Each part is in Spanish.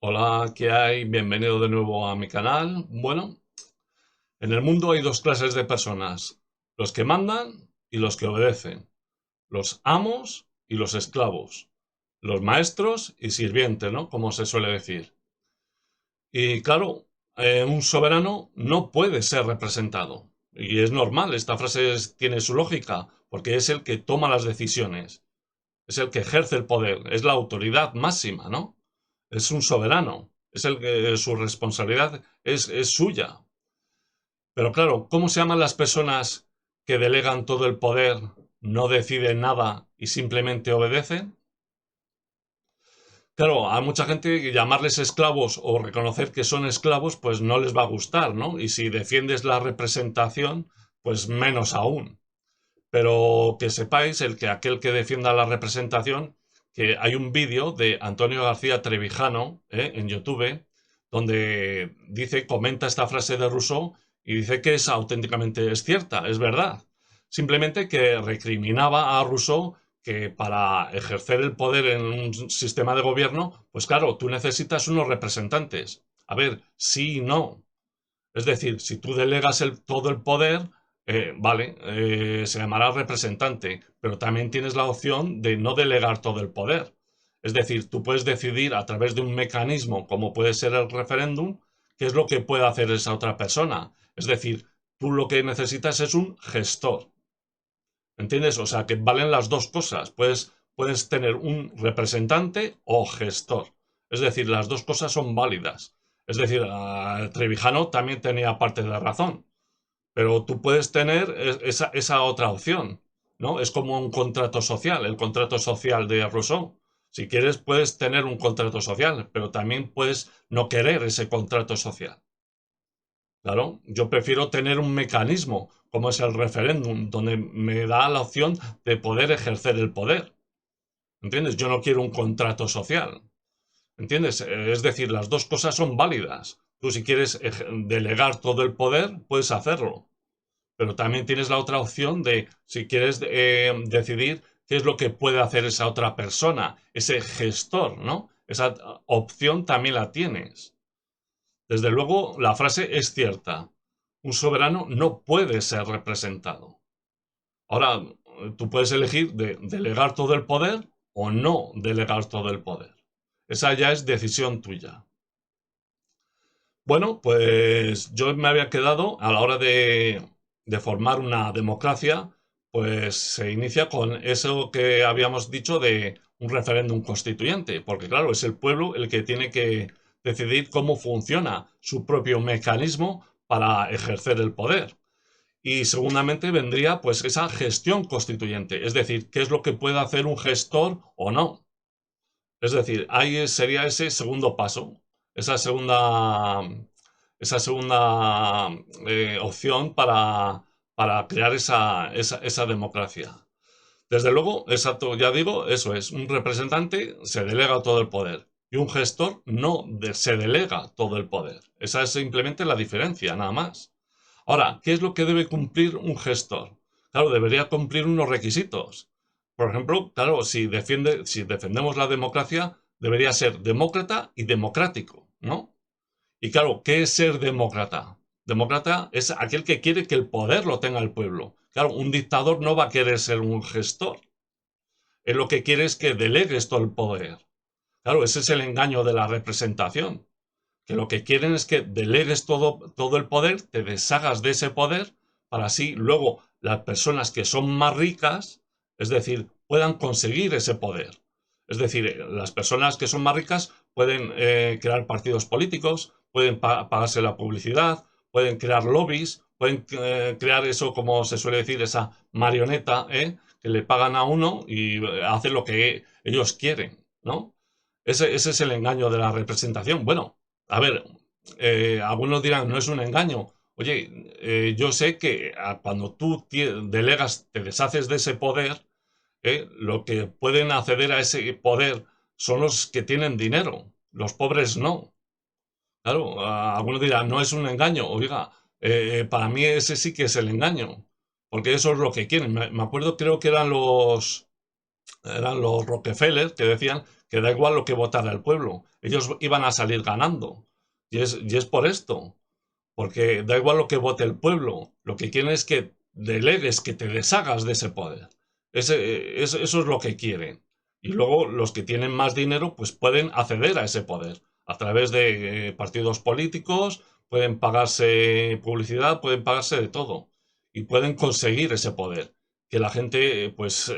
Hola, ¿qué hay? Bienvenido de nuevo a mi canal. Bueno, en el mundo hay dos clases de personas, los que mandan y los que obedecen, los amos y los esclavos, los maestros y sirvientes, ¿no? Como se suele decir. Y claro, un soberano no puede ser representado. Y es normal, esta frase tiene su lógica, porque es el que toma las decisiones, es el que ejerce el poder, es la autoridad máxima, ¿no? Es un soberano, es el que su responsabilidad es suya. Pero claro, ¿cómo se llaman las personas que delegan todo el poder, no deciden nada y simplemente obedecen? Claro, a mucha gente que llamarles esclavos o reconocer que son esclavos, pues no les va a gustar, ¿no? Y si defiendes la representación, pues menos aún. Pero que sepáis, aquel que defienda la representación, que hay un vídeo de Antonio García Trevijano, en YouTube, donde comenta esta frase de Rousseau y dice que es cierta, es verdad. Simplemente que recriminaba a Rousseau que para ejercer el poder en un sistema de gobierno, pues claro, tú necesitas unos representantes. A ver, sí y no. Es decir, si tú delegas todo el poder, vale, se llamará representante, pero también tienes la opción de no delegar todo el poder. Es decir, tú puedes decidir a través de un mecanismo como puede ser el referéndum, qué es lo que puede hacer esa otra persona. Es decir, tú lo que necesitas es un gestor. ¿Entiendes? O sea, que valen las dos cosas. Puedes tener un representante o gestor. Es decir, las dos cosas son válidas. Es decir, Trevijano también tenía parte de razón. Pero tú puedes tener esa otra opción, ¿no? Es como un contrato social, el contrato social de Rousseau. Si quieres, puedes tener un contrato social, pero también puedes no querer ese contrato social. Claro, yo prefiero tener un mecanismo como es el referéndum, donde me da la opción de poder ejercer el poder. ¿Entiendes? Yo no quiero un contrato social. ¿Entiendes? Es decir, las dos cosas son válidas. Tú si quieres delegar todo el poder, puedes hacerlo. Pero también tienes la otra opción de, si quieres decidir qué es lo que puede hacer esa otra persona, ese gestor, ¿no? Esa opción también la tienes. Desde luego, la frase es cierta. Un soberano no puede ser representado. Ahora, tú puedes elegir de delegar todo el poder o no delegar todo el poder. Esa ya es decisión tuya. Bueno, pues yo me había quedado a la hora de formar una democracia, pues se inicia con eso que habíamos dicho de un referéndum constituyente, porque claro, es el pueblo el que tiene que decidir cómo funciona su propio mecanismo para ejercer el poder. Y segundamente vendría pues esa gestión constituyente, es decir, qué es lo que puede hacer un gestor o no. Es decir, ahí sería ese segundo paso, esa segunda, esa segunda opción para crear esa democracia. Desde luego, exacto, ya digo, eso es, un representante se delega todo el poder y un gestor no se delega todo el poder. Esa es simplemente la diferencia, nada más. Ahora, ¿qué es lo que debe cumplir un gestor? Claro, debería cumplir unos requisitos. Por ejemplo, claro, si defendemos la democracia, debería ser demócrata y democrático, ¿no? Y claro, ¿qué es ser demócrata? Demócrata es aquel que quiere que el poder lo tenga el pueblo. Claro, un dictador no va a querer ser un gestor. Él lo que quiere es que delegues todo el poder. Claro, ese es el engaño de la representación. Que lo que quieren es que delegues todo el poder, te deshagas de ese poder, para así luego las personas que son más ricas, es decir, puedan conseguir ese poder. Es decir, las personas que son más ricas pueden crear partidos políticos, pueden pagarse la publicidad, pueden crear lobbies, pueden crear eso, como se suele decir, esa marioneta, que le pagan a uno y hace lo que ellos quieren, ¿no? Ese es el engaño de la representación. Bueno, a ver, algunos dirán, no es un engaño. Oye, yo sé que cuando tú delegas, te deshaces de ese poder, lo que pueden acceder a ese poder son los que tienen dinero. Los pobres no. Claro, algunos dirán, no es un engaño. Oiga, para mí ese sí que es el engaño. Porque eso es lo que quieren. Me acuerdo, creo que eran eran los Rockefeller, que decían que da igual lo que votara el pueblo, ellos iban a salir ganando. Y es por esto, porque da igual lo que vote el pueblo, lo que quieren es que delegues, que te deshagas de ese poder. Eso es lo que quieren. Y luego los que tienen más dinero pues pueden acceder a ese poder a través de partidos políticos, pueden pagarse publicidad, pueden pagarse de todo y pueden conseguir ese poder, que la gente pues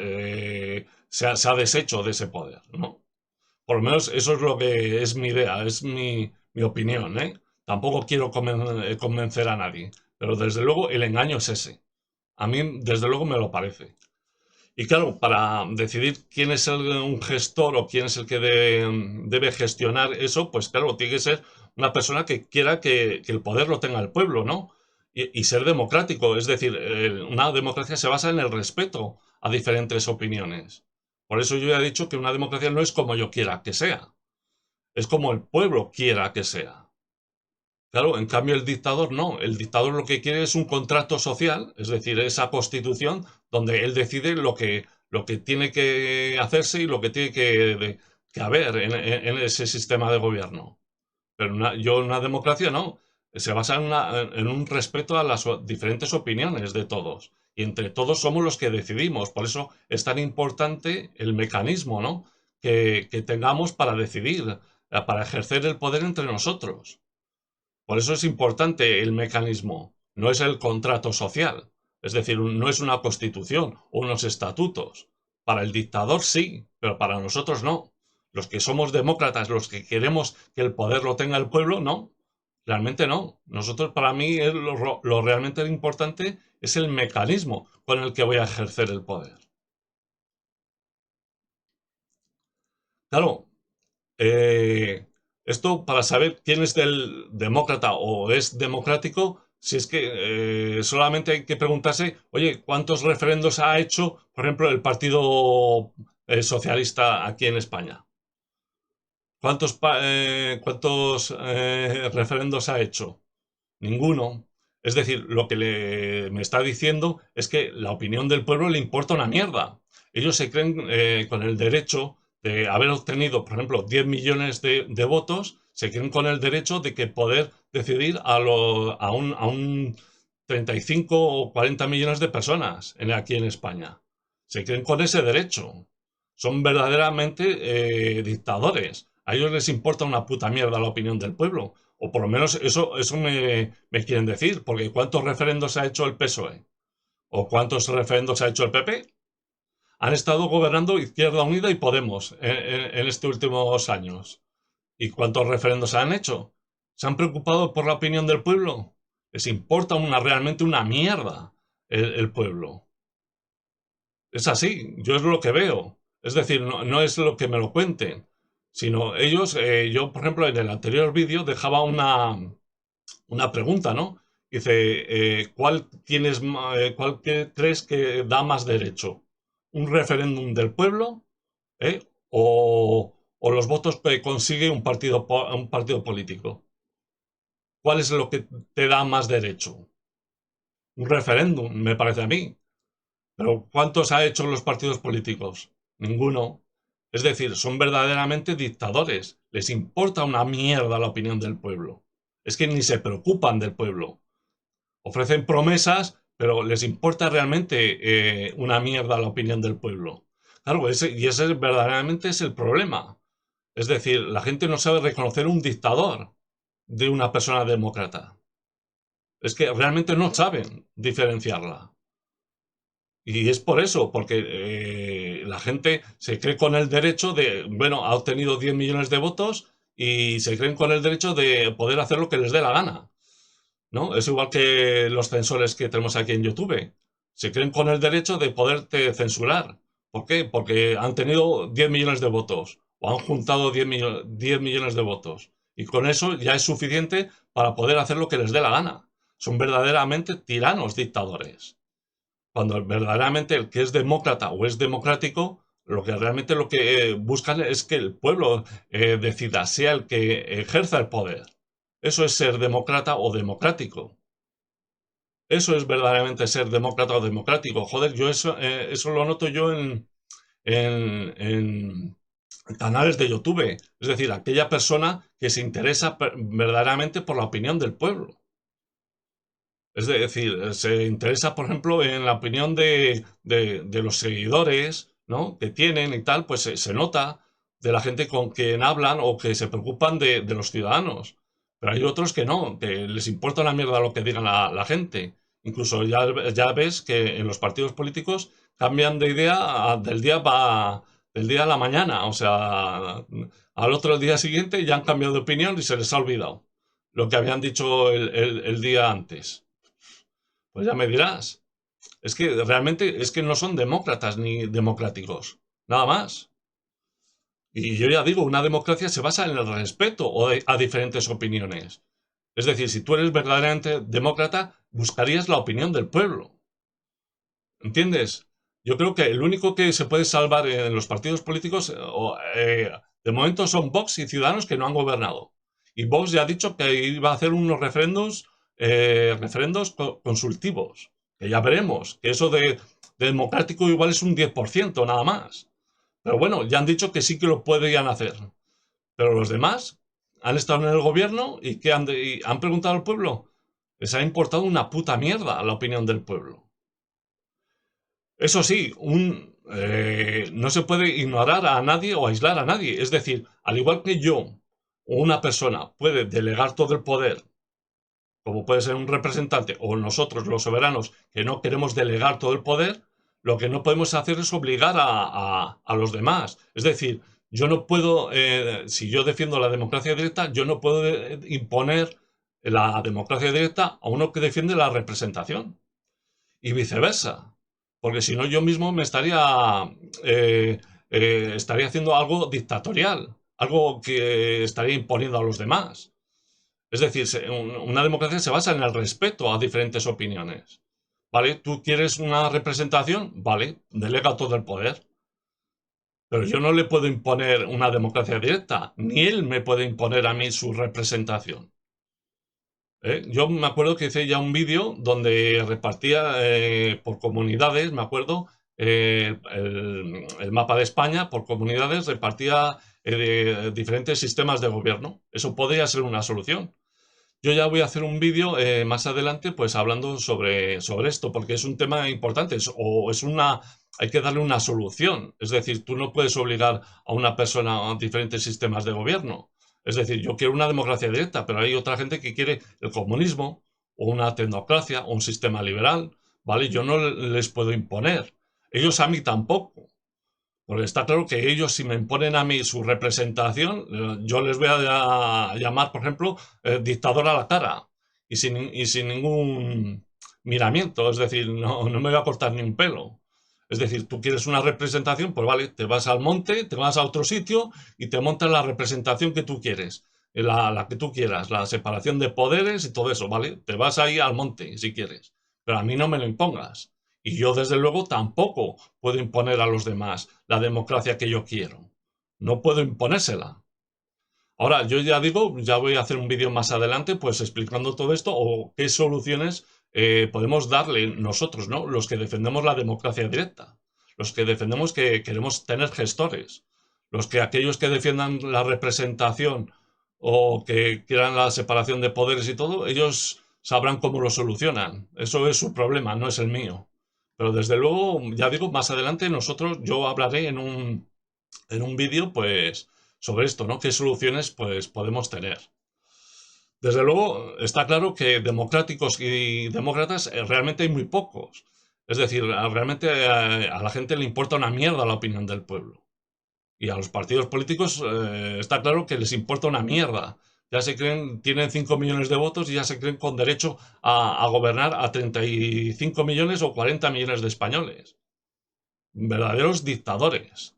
se ha deshecho de ese poder, ¿no? Por lo menos eso es lo que es mi idea, es mi opinión, ¿eh? Tampoco quiero convencer a nadie, pero desde luego el engaño es ese. A mí, desde luego, me lo parece. Y claro, para decidir quién es un gestor o quién es el que debe gestionar eso, pues claro, tiene que ser una persona que quiera que el poder lo tenga el pueblo, ¿no? Y ser democrático. Es decir, una democracia se basa en el respeto a diferentes opiniones. Por eso yo ya he dicho que una democracia no es como yo quiera que sea, es como el pueblo quiera que sea. Claro, en cambio el dictador no. El dictador lo que quiere es un contrato social, es decir, esa constitución donde él decide lo que tiene que hacerse y lo que tiene que haber en ese sistema de gobierno. Pero yo en una democracia no. Se basa en un respeto a las diferentes opiniones de todos. Y entre todos somos los que decidimos. Por eso es tan importante el mecanismo, ¿no? Que tengamos para decidir, para ejercer el poder entre nosotros. Por eso es importante el mecanismo, no es el contrato social, es decir, no es una constitución o unos estatutos. Para el dictador sí, pero para nosotros no. Los que somos demócratas, los que queremos que el poder lo tenga el pueblo, no. Realmente no. Nosotros, para mí, lo realmente importante es el mecanismo con el que voy a ejercer el poder. Claro, Eh, esto para saber quién es del demócrata o es democrático, si es que solamente hay que preguntarse, oye, ¿cuántos referendos ha hecho, por ejemplo, el Partido Socialista aquí en España? ¿Cuántos referendos ha hecho? Ninguno. Es decir, lo que me está diciendo es que la opinión del pueblo le importa una mierda. Ellos se creen con el derecho de haber obtenido, por ejemplo, 10 millones de votos, se creen con el derecho de que poder decidir a un 35 o 40 millones de personas aquí en España. Se creen con ese derecho. Son verdaderamente dictadores. A ellos les importa una puta mierda la opinión del pueblo. O por lo menos eso me quieren decir, porque ¿cuántos referendos ha hecho el PSOE? ¿O cuántos referendos ha hecho el PP? Han estado gobernando Izquierda Unida y Podemos en estos últimos años. ¿Y cuántos referendos han hecho? ¿Se han preocupado por la opinión del pueblo? ¿Les importa realmente una mierda el pueblo? Es así, yo es lo que veo. Es decir, no es lo que me lo cuenten, sino ellos, yo por ejemplo en el anterior vídeo dejaba una pregunta, ¿no? Dice, ¿cuál crees que da más derecho? ¿Un referéndum del pueblo? ¿Eh? ¿O los votos que consigue un partido político? ¿Cuál es lo que te da más derecho? Un referéndum, me parece a mí. Pero ¿cuántos ha hecho los partidos políticos? Ninguno. Es decir, son verdaderamente dictadores. Les importa una mierda la opinión del pueblo. Es que ni se preocupan del pueblo. Ofrecen promesas, pero les importa realmente una mierda la opinión del pueblo. Claro, ese verdaderamente es el problema. Es decir, la gente no sabe reconocer un dictador de una persona demócrata. Es que realmente no saben diferenciarla. Y es por eso, porque la gente se cree con el derecho de, bueno, ha obtenido 10 millones de votos y se creen con el derecho de poder hacer lo que les dé la gana, ¿no? Es igual que los censores que tenemos aquí en YouTube. Se creen con el derecho de poderte censurar. ¿Por qué? Porque han tenido 10 millones de votos o han juntado 10 millones de votos. Y con eso ya es suficiente para poder hacer lo que les dé la gana. Son verdaderamente tiranos dictadores. Cuando verdaderamente el que es demócrata o es democrático, lo que buscan es que el pueblo decida, sea el que ejerza el poder. Eso es ser demócrata o democrático. Eso es verdaderamente ser demócrata o democrático. Joder, eso lo noto yo en canales de YouTube. Es decir, aquella persona que se interesa verdaderamente por la opinión del pueblo. Es decir, se interesa, por ejemplo, en la opinión de los seguidores, ¿no? Que tienen y tal, pues se nota de la gente con quien hablan o que se preocupan de los ciudadanos. Pero hay otros que no, que les importa una mierda lo que diga la gente. Incluso ya ves que en los partidos políticos cambian de idea del día a la mañana. O sea, al otro día siguiente ya han cambiado de opinión y se les ha olvidado lo que habían dicho el día antes. Pues ya me dirás. Es que realmente es que no son demócratas ni democráticos. Nada más. Y yo ya digo, una democracia se basa en el respeto a diferentes opiniones. Es decir, si tú eres verdaderamente demócrata, buscarías la opinión del pueblo. ¿Entiendes? Yo creo que el único que se puede salvar en los partidos políticos, de momento, son Vox y Ciudadanos que no han gobernado. Y Vox ya ha dicho que iba a hacer unos referendos consultivos. Que ya veremos. Que eso de democrático igual es un 10% nada más. Pero bueno, ya han dicho que sí que lo podrían hacer. Pero los demás han estado en el gobierno y y han preguntado al pueblo. Les ha importado una puta mierda la opinión del pueblo. Eso sí, no se puede ignorar a nadie o aislar a nadie. Es decir, al igual que yo o una persona puede delegar todo el poder, como puede ser un representante, o nosotros los soberanos que no queremos delegar todo el poder, lo que no podemos hacer es obligar a los demás. Es decir, yo no puedo, si yo defiendo la democracia directa, yo no puedo imponer la democracia directa a uno que defiende la representación. Y viceversa. Porque si no, yo mismo me estaría haciendo algo dictatorial, algo que estaría imponiendo a los demás. Es decir, una democracia se basa en el respeto a diferentes opiniones. ¿Vale? ¿Tú quieres una representación? Vale, delega todo el poder. Pero yo no le puedo imponer una democracia directa, ni él me puede imponer a mí su representación. Yo me acuerdo que hice ya un vídeo donde repartía por comunidades, me acuerdo, el mapa de España por comunidades, repartía diferentes sistemas de gobierno. Eso podría ser una solución. Yo ya voy a hacer un vídeo más adelante, pues hablando sobre esto, porque es un tema importante, hay que darle una solución. Es decir, tú no puedes obligar a una persona a diferentes sistemas de gobierno. Es decir, yo quiero una democracia directa, pero hay otra gente que quiere el comunismo, o una tecnocracia, o un sistema liberal, ¿vale? Yo no les puedo imponer. Ellos a mí tampoco. Porque está claro que ellos, si me imponen a mí su representación, yo les voy a llamar, por ejemplo, dictador a la cara. Y sin ningún miramiento. Es decir, no me voy a cortar ni un pelo. Es decir, tú quieres una representación, pues vale, te vas al monte, te vas a otro sitio y te montas la representación que tú quieres. La que tú quieras, la separación de poderes y todo eso, ¿vale? Te vas ahí al monte, si quieres. Pero a mí no me lo impongas. Y yo, desde luego, tampoco puedo imponer a los demás la democracia que yo quiero. No puedo imponérsela. Ahora, yo ya digo, ya voy a hacer un vídeo más adelante, pues explicando todo esto o qué soluciones podemos darle nosotros, ¿no? Los que defendemos la democracia directa, los que defendemos que queremos tener gestores, aquellos que defiendan la representación o que quieran la separación de poderes y todo, ellos sabrán cómo lo solucionan. Eso es su problema, no es el mío. Pero desde luego, ya digo, más adelante yo hablaré en un vídeo, pues, sobre esto, ¿no? ¿Qué soluciones, pues, podemos tener? Desde luego, está claro que democráticos y demócratas realmente hay muy pocos. Es decir, realmente a la gente le importa una mierda la opinión del pueblo. Y a los partidos políticos está claro que les importa una mierda. Ya se creen, tienen 5 millones de votos y ya se creen con derecho a gobernar a 35 millones o 40 millones de españoles. Verdaderos dictadores.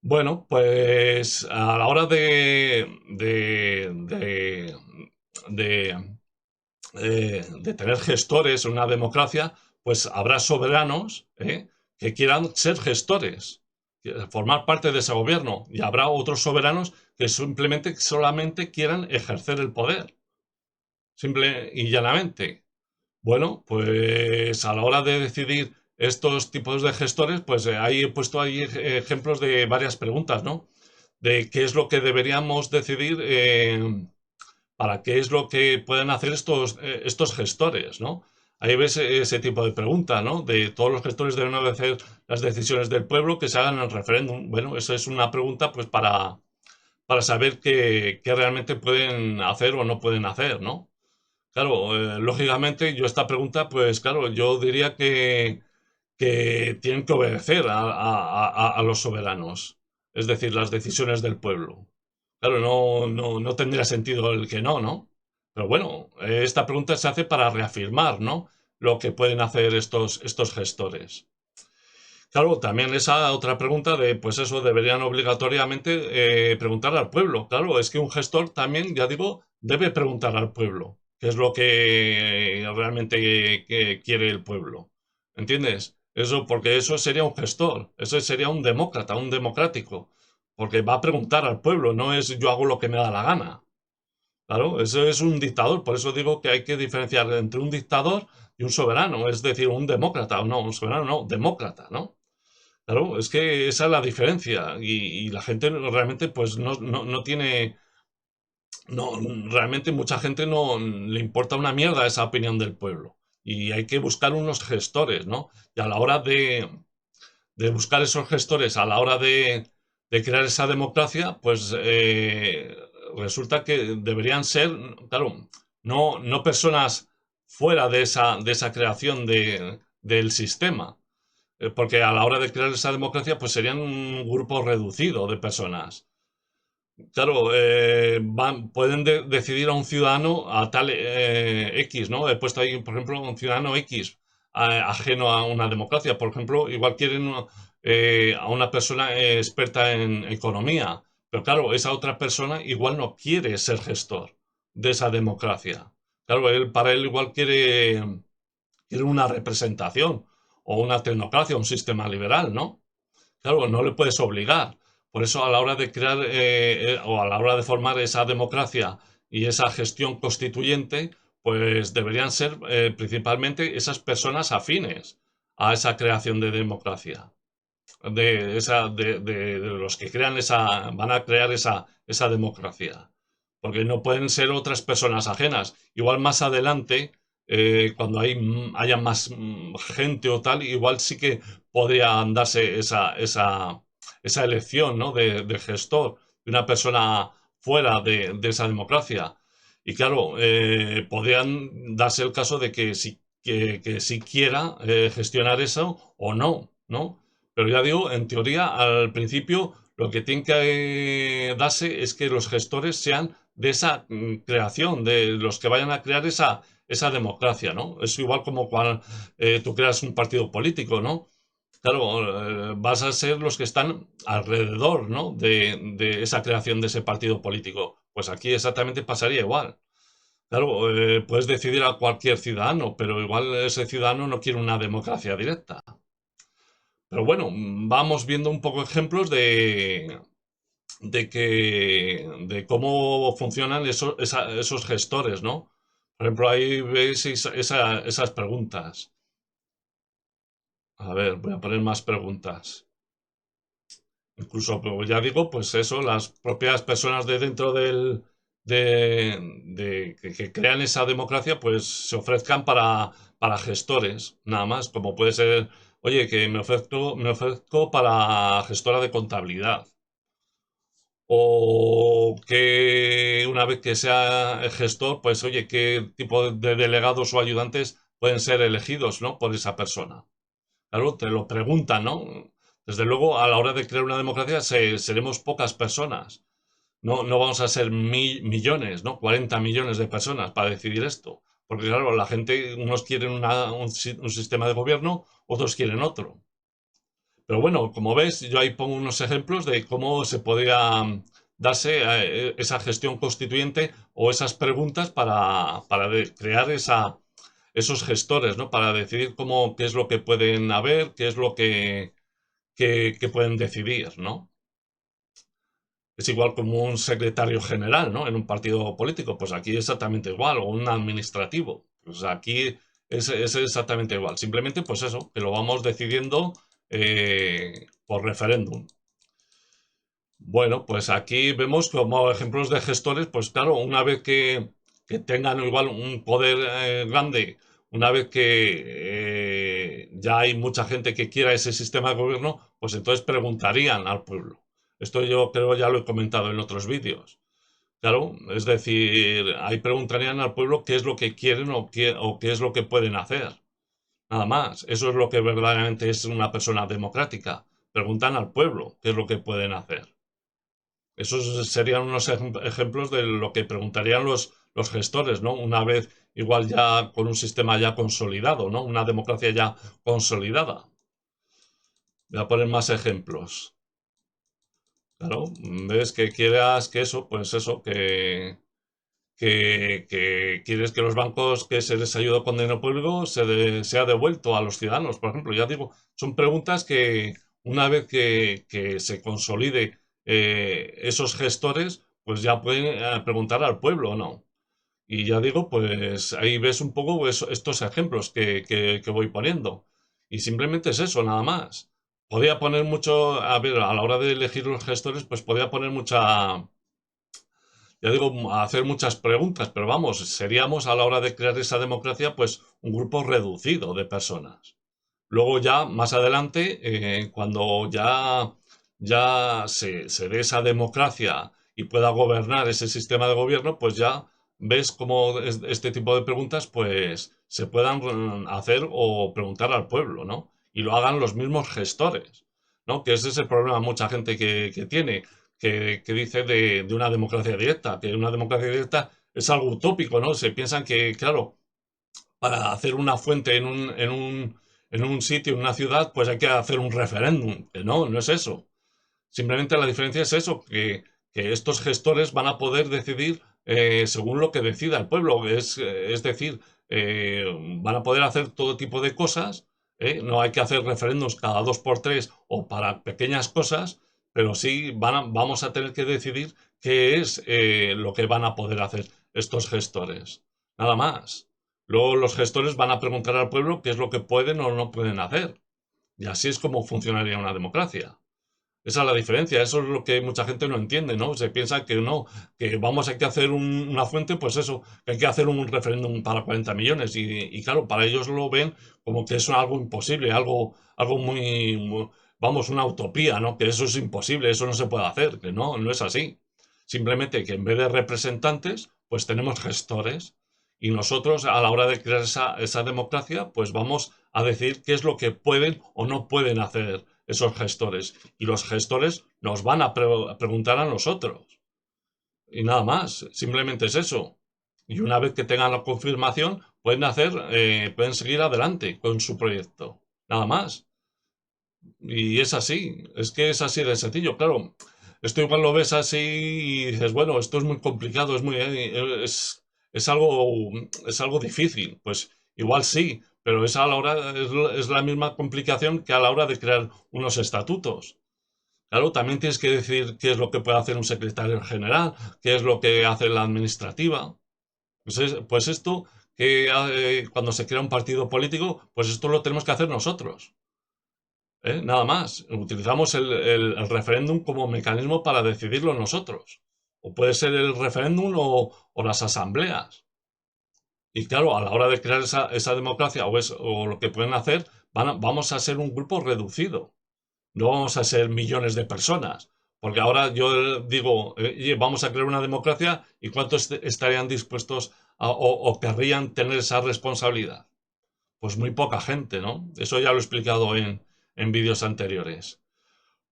Bueno, pues a la hora de, de tener gestores en una democracia, pues habrá soberanos que quieran ser gestores, formar parte de ese gobierno, y habrá otros soberanos que solamente quieran ejercer el poder, simple y llanamente. Bueno, pues a la hora de decidir estos tipos de gestores, pues ahí he puesto ahí ejemplos de varias preguntas, ¿no? De qué es lo que deberíamos decidir, para qué es lo que pueden hacer estos gestores, ¿no? Ahí ves ese tipo de pregunta, ¿no? De todos los gestores deben obedecer las decisiones del pueblo que se hagan en el referéndum. Bueno, esa es una pregunta pues para saber qué realmente pueden hacer o no pueden hacer, ¿no? Claro, lógicamente yo esta pregunta, pues claro, yo diría que tienen que obedecer a los soberanos, es decir, las decisiones del pueblo. Claro, no tendría sentido el que no, ¿no? Pero bueno, esta pregunta se hace para reafirmar, ¿no? Lo que pueden hacer estos gestores. Claro, también esa otra pregunta de, pues eso, deberían obligatoriamente preguntar al pueblo. Claro, es que un gestor también, ya digo, debe preguntar al pueblo, qué es lo que realmente que quiere el pueblo. ¿Entiendes? Eso, porque eso sería un gestor, eso sería un demócrata, un democrático, porque va a preguntar al pueblo, no es yo hago lo que me da la gana. Claro, eso es un dictador, por eso digo que hay que diferenciar entre un dictador y un soberano, es decir, un demócrata, o no, un soberano no, demócrata, ¿no? Claro, es que esa es la diferencia y la gente realmente pues no tiene, no, realmente mucha gente no le importa una mierda esa opinión del pueblo y hay que buscar unos gestores, ¿no? Y a la hora de buscar esos gestores, a la hora de crear esa democracia, pues resulta que deberían ser, claro, no personas fuera de esa creación del sistema, porque a la hora de crear esa democracia, pues serían un grupo reducido de personas. Claro, pueden decidir a un ciudadano a tal X, ¿no? He puesto ahí, por ejemplo, un ciudadano X ajeno a una democracia. Por ejemplo, igual quieren a una persona experta en economía, pero claro, esa otra persona igual no quiere ser gestor de esa democracia. Claro, para él igual quiere una representación o una tecnocracia, un sistema liberal, ¿no? Claro, no le puedes obligar. Por eso a la hora de crear o a la hora de formar esa democracia y esa gestión constituyente, pues deberían ser principalmente esas personas afines a esa creación de democracia. De los que crean van a crear esa democracia. Porque no pueden ser otras personas ajenas. Igual más adelante, cuando haya más gente o tal, igual sí que podría darse esa elección, ¿no? de gestor, de una persona fuera de esa democracia. Y claro, podrían darse el caso de que si quiera gestionar eso o no, ¿no? Pero ya digo, en teoría, al principio, lo que tiene que darse es que los gestores sean de esa creación, de los que vayan a crear esa democracia, ¿no? Es igual como cuando tú creas un partido político, ¿no? Claro, vas a ser los que están alrededor, ¿no? de esa creación de ese partido político. Pues aquí exactamente pasaría igual. Claro, puedes decidir a cualquier ciudadano, pero igual ese ciudadano no quiere una democracia directa. Pero bueno, vamos viendo un poco ejemplos de cómo funcionan esos gestores, ¿no? Por ejemplo, ahí veis esas preguntas. A ver, voy a poner más preguntas. Incluso, como ya digo, pues eso, las propias personas de dentro que crean esa democracia, pues se ofrezcan para gestores, nada más, como puede ser, oye, que me ofrezco para gestora de contabilidad. O que una vez que sea el gestor, pues oye, qué tipo de delegados o ayudantes pueden ser elegidos, ¿no? Por esa persona. Claro, te lo preguntan, ¿no? Desde luego, a la hora de crear una democracia seremos pocas personas. No vamos a ser millones, ¿no? 40 millones de personas para decidir esto. Porque claro, la gente, unos quieren un sistema de gobierno, otros quieren otro. Pero bueno, como ves, yo ahí pongo unos ejemplos de cómo se podría darse esa gestión constituyente o esas preguntas para crear esos gestores, ¿no? Para decidir qué es lo que pueden haber, qué es lo que pueden decidir, ¿no? Es igual como un secretario general, ¿no? En un partido político, pues aquí exactamente igual, o un administrativo. Pues aquí es exactamente igual. Simplemente, pues eso, que lo vamos decidiendo por referéndum. Bueno, pues aquí vemos como ejemplos de gestores, pues claro, una vez que tengan igual un poder grande, una vez que ya hay mucha gente que quiera ese sistema de gobierno, pues entonces preguntarían al pueblo. Esto yo creo ya lo he comentado en otros vídeos. Claro, es decir, ahí preguntarían al pueblo qué es lo que quieren o qué es lo que pueden hacer. Nada más. Eso es lo que verdaderamente es una persona democrática. Preguntan al pueblo qué es lo que pueden hacer. Esos serían unos ejemplos de lo que preguntarían los gestores, ¿no? Una vez igual ya con un sistema ya consolidado, ¿no? Una democracia ya consolidada. Voy a poner más ejemplos. Claro, ves que quieras que eso, pues eso, que quieres que los bancos que se les ayuda con dinero público sea devuelto a los ciudadanos, por ejemplo. Ya digo, son preguntas que una vez que se consolide esos gestores, pues ya pueden preguntar al pueblo o no. Y ya digo, pues ahí ves un poco estos ejemplos que voy poniendo. Y simplemente es eso, nada más. Podría poner mucho, a ver, a la hora de elegir los gestores, pues podría poner ya digo, hacer muchas preguntas, pero vamos, seríamos a la hora de crear esa democracia, pues un grupo reducido de personas. Luego ya, más adelante, cuando ya se dé esa democracia y pueda gobernar ese sistema de gobierno, pues ya ves cómo este tipo de preguntas, pues se puedan hacer o preguntar al pueblo, ¿no? Y lo hagan los mismos gestores, ¿no? Que ese es el problema mucha gente que tiene, que dice de una democracia directa, que una democracia directa es algo utópico, ¿no? Se piensan que, claro, para hacer una fuente en un sitio, en una ciudad, pues hay que hacer un referéndum. Que no, no es eso. Simplemente la diferencia es eso, que estos gestores van a poder decidir según lo que decida el pueblo. Es decir, van a poder hacer todo tipo de cosas. No hay que hacer referéndums cada dos por tres o para pequeñas cosas, pero sí vamos a tener que decidir qué es lo que van a poder hacer estos gestores. Nada más. Luego los gestores van a preguntar al pueblo qué es lo que pueden o no pueden hacer. Y así es como funcionaría una democracia. Esa es la diferencia, eso es lo que mucha gente no entiende, ¿no? Se piensa que no, que vamos, hay que hacer una fuente, pues eso, que hay que hacer un referéndum para 40 millones. Y claro, para ellos lo ven como que es algo imposible, algo vamos, una utopía, ¿no? Que eso es imposible, eso no se puede hacer, que no, no es así. Simplemente que en vez de representantes, pues tenemos gestores. Y nosotros, a la hora de crear esa democracia, pues vamos a decir qué es lo que pueden o no pueden hacer esos gestores. Y los gestores nos van a preguntar a nosotros. Y nada más, simplemente es eso. Y una vez que tengan la confirmación, pueden seguir adelante con su proyecto. Nada más. Y es así, es que es así de sencillo. Claro, esto igual lo ves así y dices, bueno, esto es muy complicado, es es algo difícil. Pues igual sí, pero es a la hora, es la misma complicación que a la hora de crear unos estatutos. Claro, también tienes que decir qué es lo que puede hacer un secretario general, qué es lo que hace la administrativa. Pues esto, cuando se crea un partido político, pues esto lo tenemos que hacer nosotros. Nada más. Utilizamos el referéndum como mecanismo para decidirlo nosotros. O puede ser el referéndum o las asambleas. Y claro, a la hora de crear esa democracia o lo que pueden hacer, vamos a ser un grupo reducido. No vamos a ser millones de personas. Porque ahora yo digo, oye, vamos a crear una democracia y ¿cuántos estarían dispuestos o querrían tener esa responsabilidad? Pues muy poca gente, ¿no? Eso ya lo he explicado en vídeos anteriores.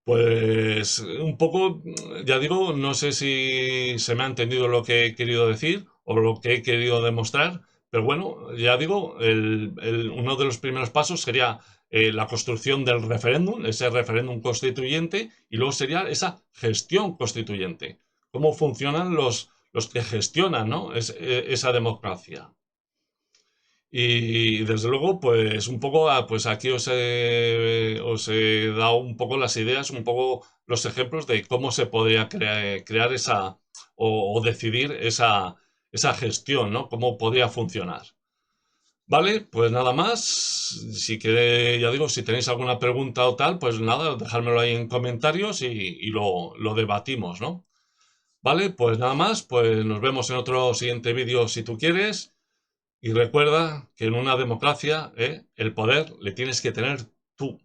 Pues un poco, ya digo, no sé si se me ha entendido lo que he querido decir o lo que he querido demostrar, pero bueno, ya digo, uno de los primeros pasos sería la construcción del referéndum, ese referéndum constituyente, y luego sería esa gestión constituyente. ¿Cómo funcionan los que gestionan, ¿no? Esa democracia? Y desde luego, pues un poco, pues aquí os he dado un poco las ideas, un poco los ejemplos de cómo se podría crear esa o decidir esa gestión, ¿no? Cómo podría funcionar. Vale, pues nada más. Si quiere, ya digo, si tenéis alguna pregunta o tal, pues nada, dejármelo ahí en comentarios y lo debatimos, ¿no? Vale, pues nada más, pues nos vemos en otro siguiente vídeo si tú quieres. Y recuerda que en una democracia, el poder le tienes que tener tú.